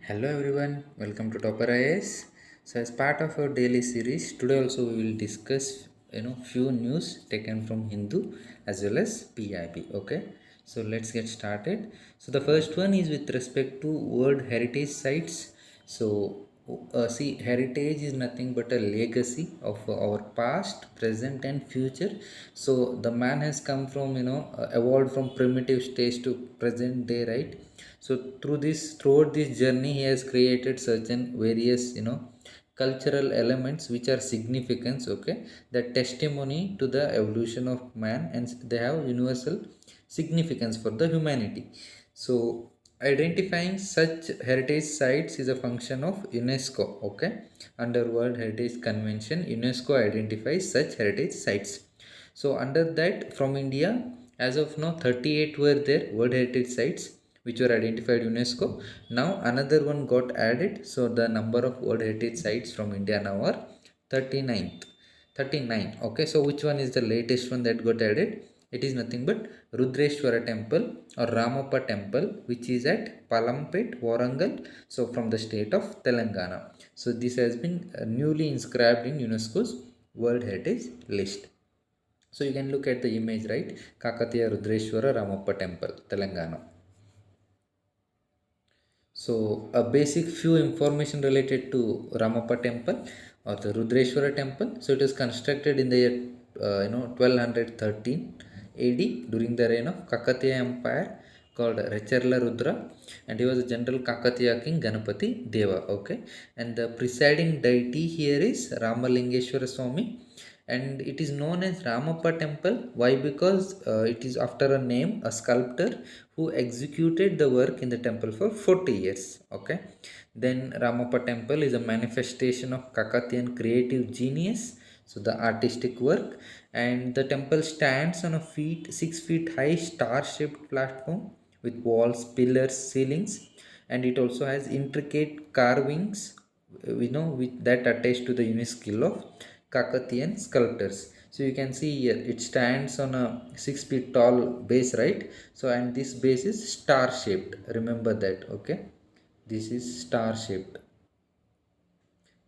Hello everyone, welcome to Topper IAS. So as part of our daily series, today also we will discuss few news taken from Hindu as well as PIB. Okay, so let's get started. So the first one is with respect to World Heritage Sites. So see, heritage is nothing but a legacy of our past, present, and future. So the man has come from evolved from primitive stage to present day, right? So throughout this journey, he has created certain various cultural elements which are significant. Okay, the testimony to the evolution of man, and they have universal significance for the humanity. So identifying such heritage sites is a function of UNESCO. Okay, under World Heritage Convention, UNESCO identifies such heritage sites. So under that, from India, as of now 38 were there World Heritage Sites which were identified UNESCO. Now another one got added, so the number of World Heritage Sites from India now are 39th 39. Okay, so which one is the latest one that got added? It is nothing but Rudreshwara temple or Ramappa temple, which is at Palampet, Warangal, so from the state of Telangana. So this has been newly inscribed in UNESCO's World Heritage list. So you can look at the image, right? Kakatiya Rudreshwara Ramappa temple, Telangana. So a basic few information related to Ramappa temple or the Rudreshwara temple. So it was constructed in the year 1213 AD during the reign of Kakatiya Empire called Recharla Rudra, and he was a general Kakatiya king Ganapati Deva. Okay, and the presiding deity here is Ramalingeshwara Swami, and it is known as Ramappa temple. Why? Because it is after a name, a sculptor who executed the work in the temple for 40 years. Okay, then Ramappa temple is a manifestation of Kakatiyan creative genius, so the artistic work, and the temple stands on a 6 feet high star shaped platform with walls, pillars, ceilings, and it also has intricate carvings, with that attached to the unique skill of Kakatiyan sculptors. So you can see here it stands on a 6 feet tall base, right? So and this base is star shaped. Remember that, okay? This is star shaped.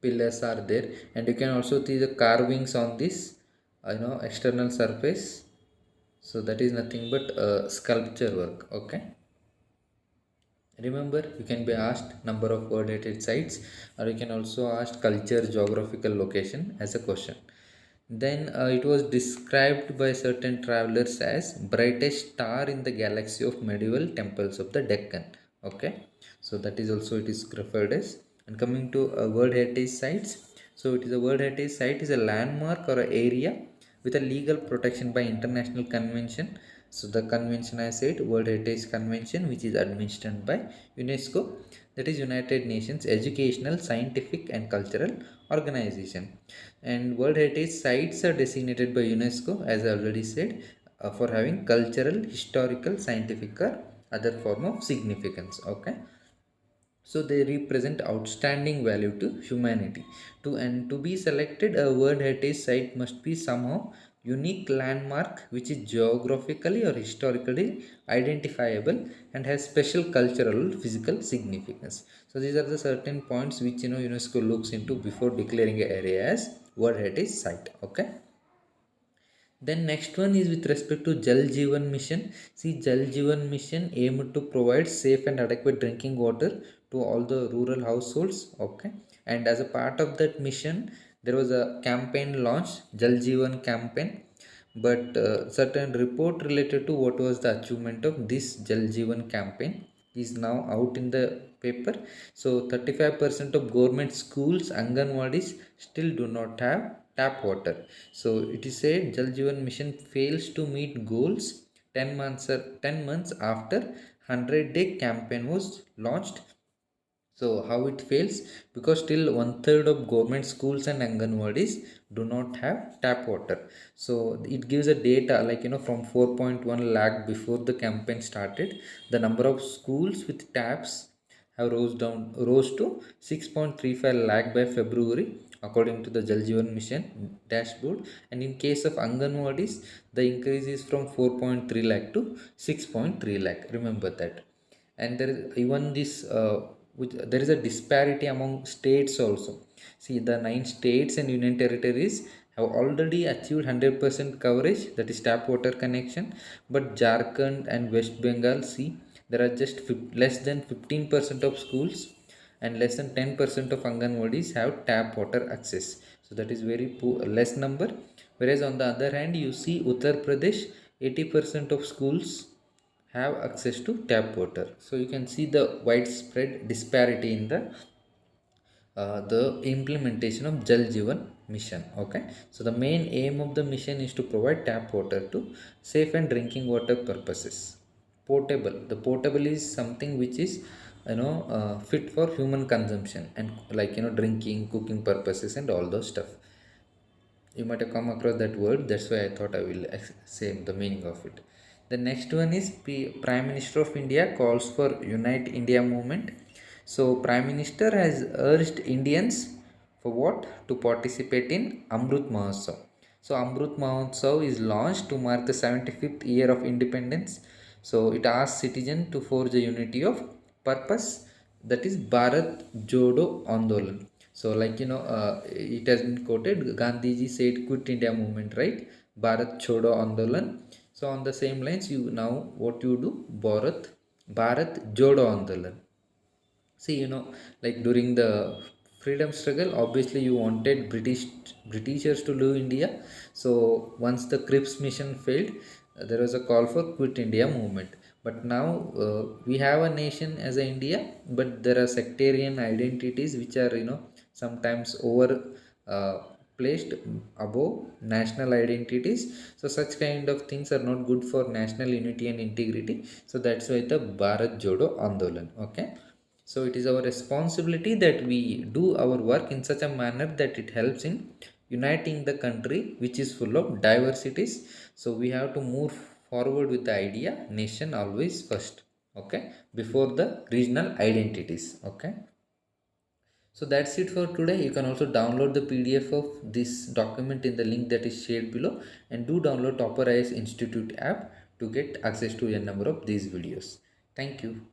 Pillars are there, and you can also see the carvings on this, external surface. So that is nothing but sculpture work, okay? Remember, you can be asked number of coordinated sites, or you can also ask culture, geographical location as a question. Then it was described by certain travelers as brightest star in the galaxy of medieval temples of the Deccan. Okay, so that is also it is referred as. And coming to World Heritage sites, so it is a World Heritage site is a landmark or an area with a legal protection by international convention. So the convention I said World Heritage Convention, which is administered by UNESCO, that is United Nations Educational, Scientific and Cultural Organization. And World Heritage sites are designated by UNESCO, as I already said, for having cultural, historical, scientific or other form of significance. Okay, so they represent outstanding value to humanity. To be selected, a World Heritage site must be somehow unique landmark which is geographically or historically identifiable and has special cultural physical significance. So these are the certain points which UNESCO looks into before declaring an area as World Heritage site. Okay, then next one is with respect to Jal Jeevan Mission. See, Jal Jeevan Mission aimed to provide safe and adequate drinking water to all the rural households. Okay, and as a part of that mission, there was a campaign launched, Jal Jeevan campaign. But certain report related to what was the achievement of this Jal Jeevan campaign is now out in the paper. So 35% of government schools, Anganwadis, still do not have tap water. So it is said Jal Jeevan Mission fails to meet goals 10 months after 100-day campaign was launched. So how it fails? Because still one third of government schools and Anganwadis do not have tap water. So it gives a data like from 4.1 lakh before the campaign started, the number of schools with taps have rose to 6.35 lakh by February according to the Jal Jeevan Mission dashboard. And in case of Anganwadis, the increase is from 4.3 lakh to 6.3 lakh. Remember that. And there is even this there is a disparity among states also. See, the 9 states and union territories have already achieved 100% coverage, that is tap water connection. But Jharkhand and West Bengal, see, there are just less than 15% of schools and less than 10% of Anganwadis have tap water access. So that is very poor, less number. Whereas on the other hand, you see Uttar Pradesh, 80% of schools have access to tap water. So you can see the widespread disparity in the implementation of Jal Jeevan mission. Okay, so the main aim of the mission is to provide tap water to safe and drinking water purposes. Portable, the portable is something which is fit for human consumption, and like drinking, cooking purposes and all those stuff. You might have come across that word, that's why I thought I will say the meaning of it. The next one is Prime Minister of India calls for Unite India movement. So Prime Minister has urged Indians for what? To participate in Amrut Mahotsav. So Amrut Mahotsav is launched to mark the 75th year of independence. So it asks citizens to forge a unity of purpose, that is Bharat Jodo Andolan. So like it has been quoted, Gandhiji said quit India movement, right? Bharat Chodo Andolan. So on the same lines, you now what you do, Bharat Jodo Andolan. See, like during the freedom struggle, obviously you wanted Britishers to leave India. So once the Cripps mission failed, there was a call for quit India movement. But now we have a nation as a India, but there are sectarian identities which are sometimes over uh, placed above national identities. So such kind of things are not good for national unity and integrity. So that's why the Bharat Jodo Andolan. Okay, so it is our responsibility that we do our work in such a manner that it helps in uniting the country which is full of diversities. So we have to move forward with the idea nation always first, okay, before the regional identities. Okay, so that's it for today. You can also download the PDF of this document in the link that is shared below, and do download Topper IS Institute app to get access to a number of these videos. Thank you.